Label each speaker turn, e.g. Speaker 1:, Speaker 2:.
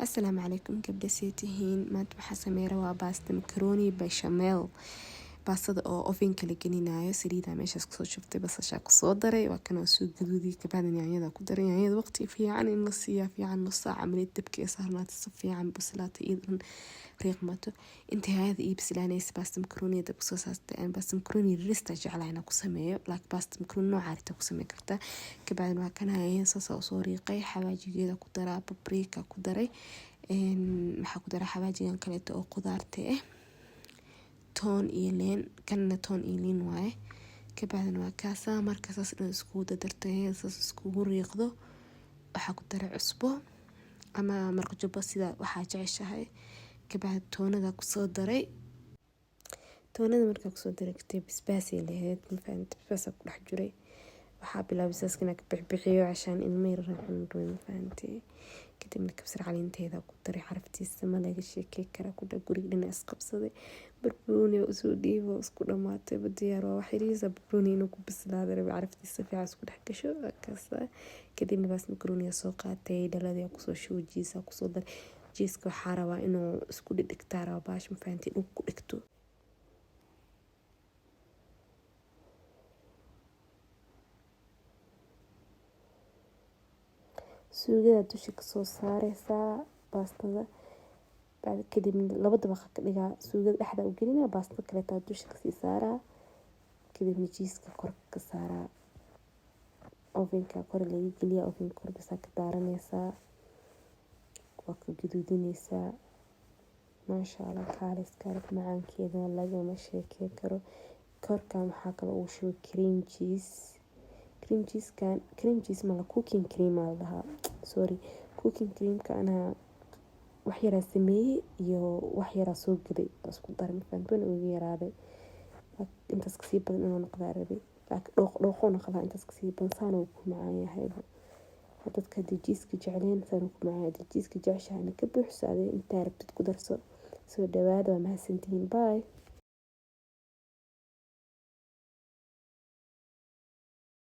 Speaker 1: السلام عليكم gabdha seetihiin maanta waxaa sameyn rabaa baasta macaroni bechamel baastada oo ovenka la gelinayo saliida meeshaas kusoo shubtay basasha kusoo daray waa kana soo gaduudiyay kabacdi yaanyada ku daray yaanyada waqti fiican in la siiyo fiican nus saac amalay dabka saarnaata si fiican bislaata iidan riiqmato inta yaanyada iyo bislaanaysa baasta macaroni dab kusoo saastay aan baasta macaroni rista jeclayna ku sameeyo laakiin baasta macaroni nooca aragta ku sameey kartaa kabacdi waa kana yaanyada soo riiqay xawaajigeeda ku daraa paprika ku daray maxaa ku daraa xawaajigan kale oo qudaarta toon iyo leen kanna toon iyo leen waaye kabacdina waa kaasa markaas dhan isku dartay saas isku riiqdo waxaa ku daray cusbo ama maraq jubbo sida waxaa jeceshahay kabacdi toonada ku soo daray toonada markaa ku soo daray basbaas ay lahayd basbaas ku dhex jiray waxaa bilaabay saas inaan ka bixiyo cashaan ilmo yar cunto faantay kadibna kabsar caleynteeda ku daray xaraftiisa ma laga sheekay karaa ku dhac guriga dhinac isqabsaday barbarooni oo soo dhiibo isku dhamaatay diyaar waa wax yariisa barbarooni inuu ku bislaado rabay xaraftiisa fiican isku dhex gasho kaasa kadibna baas macaroni soo qaatay dhaladii ku soo shoojiisa ku soo daray jiiska waxaa rabaa inuu isku dhigtaa rabaa baash ma faantay inuu ku dhigto suugada dusha ka soo saaraysaa baastada kadibna laba dabaq ka dhigaa suugada dhexda u gelinaa baastada kale taa dusha ka sii saaraa kadibna jiiska kor ka saaraa ovenka kor laga geliyaa ovenka kor ka daaranaysaa waa ka gaduudinaysaa maasha Allah kaalis karab macaankeeda lagama sheekay karo korkan waxaa kale uu shubay cream cheese mala cooking cream cooking creamka ana wax yara sameeyay iyo wax yara soo gaday isku daray faan ugu yaraaday intaas ka sii badan inuu noqdo rabay laakiin dhooqo noqdo intaas ka sii badan saan uu ku macaan yahay dadka jiiska jecleen saan ku macaan jiiska jeceshahay ka buuxsaday inta rabtid ku darso soo dhawaada waa mahadsantihiin bye